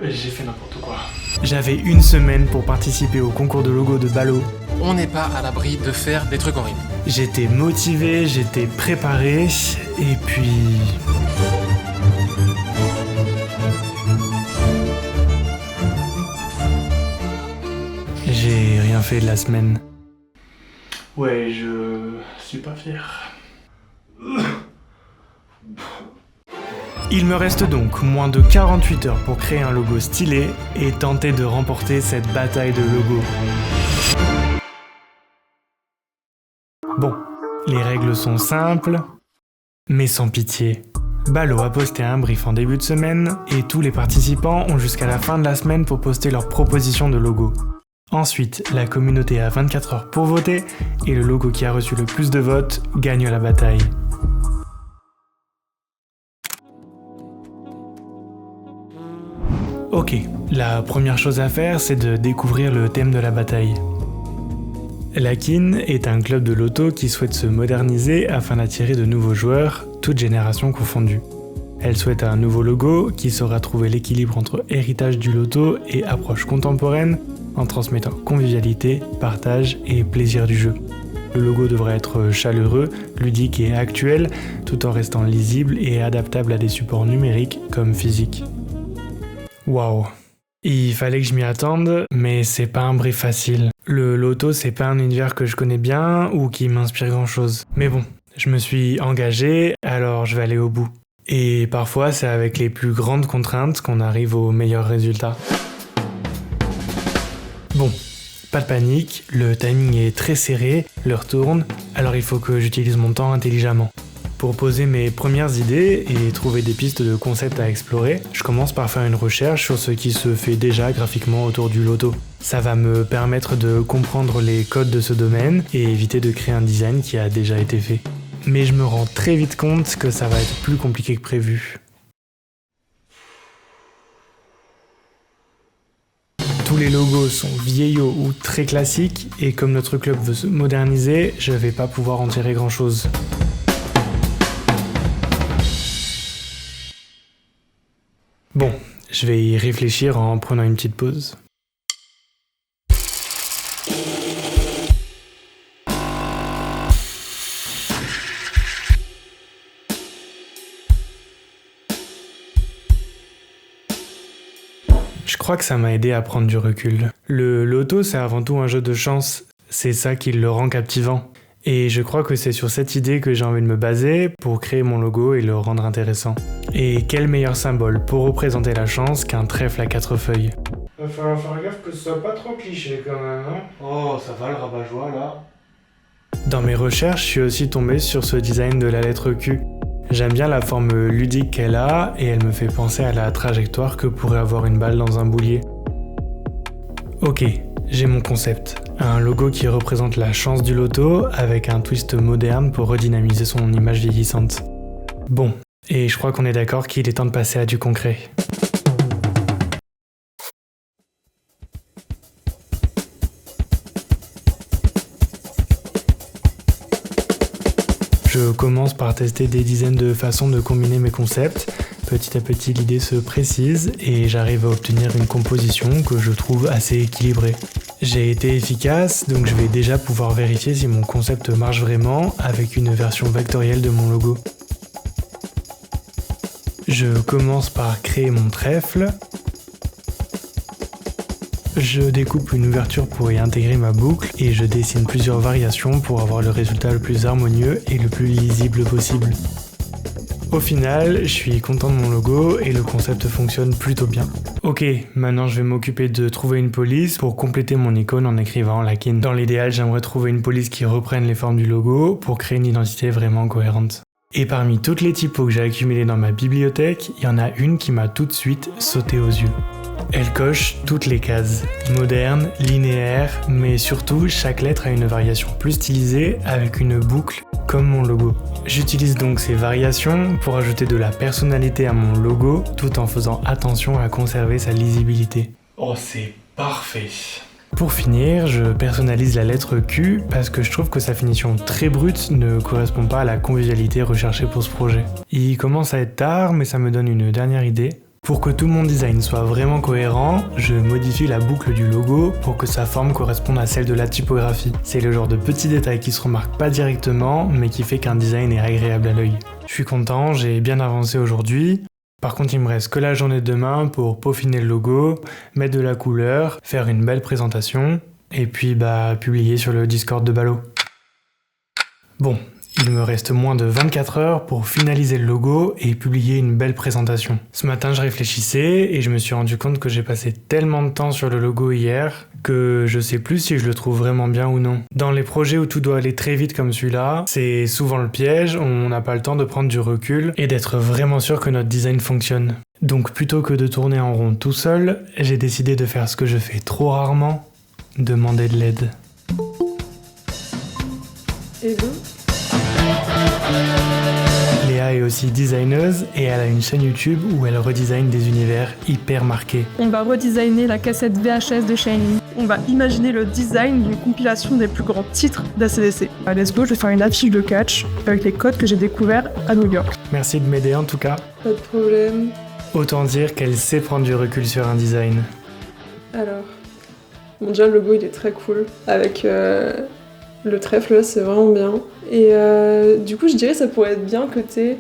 J'ai fait n'importe quoi. J'avais une semaine pour participer au concours de logo de Balo. On n'est pas à l'abri de faire des trucs horribles. J'étais motivé, j'étais préparé, et puis... J'ai rien fait de la semaine. Ouais, je suis pas fier. Il me reste donc moins de 48 heures pour créer un logo stylé et tenter de remporter cette bataille de logos. Bon, les règles sont simples, mais sans pitié. Balo a posté un brief en début de semaine et tous les participants ont jusqu'à la fin de la semaine pour poster leur proposition de logo. Ensuite, la communauté a 24 heures pour voter et le logo qui a reçu le plus de votes gagne la bataille. Ok, la première chose à faire, c'est de découvrir le thème de la bataille. L'Akin est un club de loto qui souhaite se moderniser afin d'attirer de nouveaux joueurs, toutes générations confondues. Elle souhaite un nouveau logo qui saura trouver l'équilibre entre héritage du loto et approche contemporaine en transmettant convivialité, partage et plaisir du jeu. Le logo devrait être chaleureux, ludique et actuel, tout en restant lisible et adaptable à des supports numériques comme physiques. Waouh, il fallait que je m'y attende, mais c'est pas un brief facile. Le loto, c'est pas un univers que je connais bien ou qui m'inspire grand chose. Mais bon, je me suis engagé, alors je vais aller au bout. Et parfois, c'est avec les plus grandes contraintes qu'on arrive aux meilleurs résultats. Bon, pas de panique, le timing est très serré, l'heure tourne, alors il faut que j'utilise mon temps intelligemment. Pour poser mes premières idées et trouver des pistes de concepts à explorer, je commence par faire une recherche sur ce qui se fait déjà graphiquement autour du loto. Ça va me permettre de comprendre les codes de ce domaine et éviter de créer un design qui a déjà été fait. Mais je me rends très vite compte que ça va être plus compliqué que prévu. Tous les logos sont vieillots ou très classiques et comme notre club veut se moderniser, je vais pas pouvoir en tirer grand chose. Bon, je vais y réfléchir en prenant une petite pause. Je crois que ça m'a aidé à prendre du recul. Le loto, c'est avant tout un jeu de chance. C'est ça qui le rend captivant. Et je crois que c'est sur cette idée que j'ai envie de me baser pour créer mon logo et le rendre intéressant. Et quel meilleur symbole pour représenter la chance qu'un trèfle à 4 feuilles. Va falloir faire gaffe que ce soit pas trop cliché quand même, hein. Oh, ça va le rabat-joie là. Dans mes recherches, je suis aussi tombé sur ce design de la lettre Q. J'aime bien la forme ludique qu'elle a et elle me fait penser à la trajectoire que pourrait avoir une balle dans un boulier. Ok, j'ai mon concept. Un logo qui représente la chance du loto avec un twist moderne pour redynamiser son image vieillissante. Bon, et je crois qu'on est d'accord qu'il est temps de passer à du concret. Je commence par tester des dizaines de façons de combiner mes concepts. Petit à petit, l'idée se précise et j'arrive à obtenir une composition que je trouve assez équilibrée. J'ai été efficace, donc je vais déjà pouvoir vérifier si mon concept marche vraiment avec une version vectorielle de mon logo. Je commence par créer mon trèfle. Je découpe une ouverture pour y intégrer ma boucle et je dessine plusieurs variations pour avoir le résultat le plus harmonieux et le plus lisible possible. Au final, je suis content de mon logo et le concept fonctionne plutôt bien. Ok, maintenant je vais m'occuper de trouver une police pour compléter mon icône en écrivant L'Akin. Dans l'idéal, j'aimerais trouver une police qui reprenne les formes du logo pour créer une identité vraiment cohérente. Et parmi toutes les typos que j'ai accumulées dans ma bibliothèque, il y en a une qui m'a tout de suite sauté aux yeux. Elle coche toutes les cases, moderne, linéaire, mais surtout chaque lettre a une variation plus stylisée avec une boucle comme mon logo. J'utilise donc ces variations pour ajouter de la personnalité à mon logo tout en faisant attention à conserver sa lisibilité. Oh, c'est parfait. Pour finir, je personnalise la lettre Q parce que je trouve que sa finition très brute ne correspond pas à la convivialité recherchée pour ce projet. Il commence à être tard, mais ça me donne une dernière idée. Pour que tout mon design soit vraiment cohérent, je modifie la boucle du logo pour que sa forme corresponde à celle de la typographie. C'est le genre de petit détail qui se remarque pas directement, mais qui fait qu'un design est agréable à l'œil. Je suis content, j'ai bien avancé aujourd'hui. Par contre, il me reste que la journée de demain pour peaufiner le logo, mettre de la couleur, faire une belle présentation, et puis publier sur le Discord de Ballot. Bon, il me reste moins de 24 heures pour finaliser le logo et publier une belle présentation. Ce matin, je réfléchissais et je me suis rendu compte que j'ai passé tellement de temps sur le logo hier que je sais plus si je le trouve vraiment bien ou non. Dans les projets où tout doit aller très vite comme celui-là, c'est souvent le piège, on n'a pas le temps de prendre du recul et d'être vraiment sûr que notre design fonctionne. Donc plutôt que de tourner en rond tout seul, j'ai décidé de faire ce que je fais trop rarement, demander de l'aide. Hello. Léa est aussi designeuse et elle a une chaîne YouTube où elle redesign des univers hyper marqués. On va redesigner la cassette VHS de Shining. On va imaginer le design d'une compilation des plus grands titres d'ACDC. Let's go, je vais faire une affiche de catch avec les codes que j'ai découverts à New York. Merci de m'aider en tout cas. Pas de problème. Autant dire qu'elle sait prendre du recul sur un design. Alors, déjà le logo il est très cool avec le trèfle là, c'est vraiment bien. Et du coup, je dirais que ça pourrait être bien que t'aies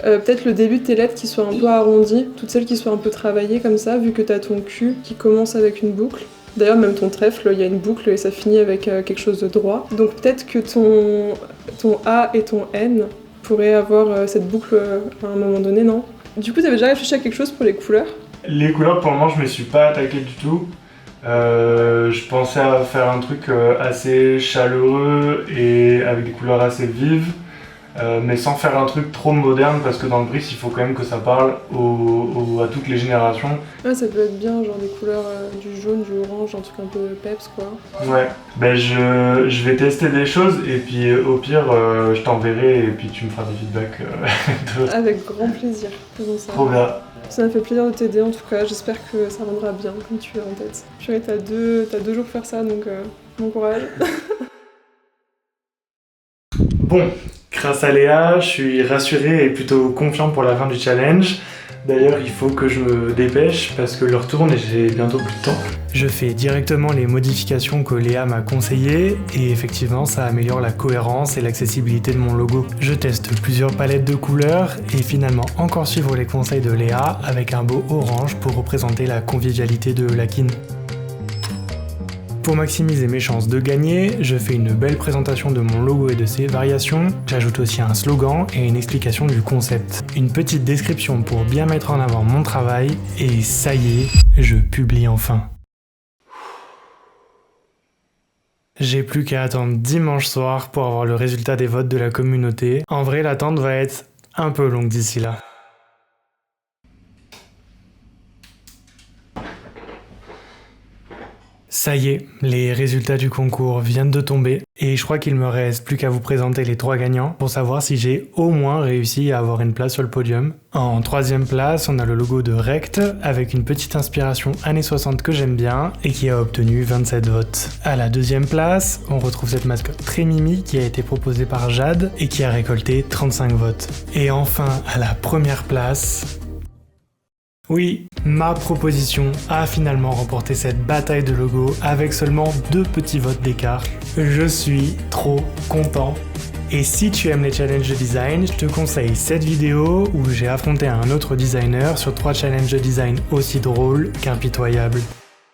peut-être le début de tes lettres qui soit un peu arrondi, toutes celles qui soient un peu travaillées comme ça, vu que t'as ton Q qui commence avec une boucle. D'ailleurs, même ton trèfle, il y a une boucle et ça finit avec quelque chose de droit. Donc peut-être que ton A et ton N pourraient avoir cette boucle à un moment donné, non? Du coup, t'avais déjà réfléchi à quelque chose pour les couleurs? Les couleurs, pour le moment, je me suis pas attaqué du tout. Je pensais à faire un truc assez chaleureux et avec des couleurs assez vives, mais sans faire un truc trop moderne parce que dans le brief il faut quand même que ça parle à toutes les générations. Ouais, ça peut être bien, genre des couleurs du jaune, du orange, un truc un peu peps quoi. Ouais, je vais tester des choses et puis au pire je t'enverrai et puis tu me feras des feedbacks. Avec grand plaisir, faisons ça. Trop bien. Ça m'a fait plaisir de t'aider en tout cas, j'espère que ça rendra bien comme tu es en tête. Purée, t'as deux jours pour faire ça donc bon courage. Bon, grâce à Léa, je suis rassuré et plutôt confiant pour la fin du challenge. D'ailleurs, il faut que je me dépêche parce que l'heure tourne et j'ai bientôt plus de temps. Je fais directement les modifications que Léa m'a conseillées et effectivement, ça améliore la cohérence et l'accessibilité de mon logo. Je teste plusieurs palettes de couleurs et finalement encore suivre les conseils de Léa avec un beau orange pour représenter la convivialité de Lakin. Pour maximiser mes chances de gagner, je fais une belle présentation de mon logo et de ses variations. J'ajoute aussi un slogan et une explication du concept. Une petite description pour bien mettre en avant mon travail et ça y est, je publie enfin. J'ai plus qu'à attendre dimanche soir pour avoir le résultat des votes de la communauté. En vrai, l'attente va être un peu longue d'ici là. Ça y est, les résultats du concours viennent de tomber et je crois qu'il me reste plus qu'à vous présenter les 3 gagnants pour savoir si j'ai au moins réussi à avoir une place sur le podium. En 3e place, on a le logo de Rect avec une petite inspiration années 60 que j'aime bien et qui a obtenu 27 votes. À la 2e place, on retrouve cette mascotte très mimi qui a été proposée par Jade et qui a récolté 35 votes. Et enfin, à la 1re place... Oui, ma proposition a finalement remporté cette bataille de logo avec seulement 2 petits votes d'écart. Je suis trop content. Et si tu aimes les challenges de design, je te conseille cette vidéo où j'ai affronté un autre designer sur 3 challenges de design aussi drôles qu'impitoyables.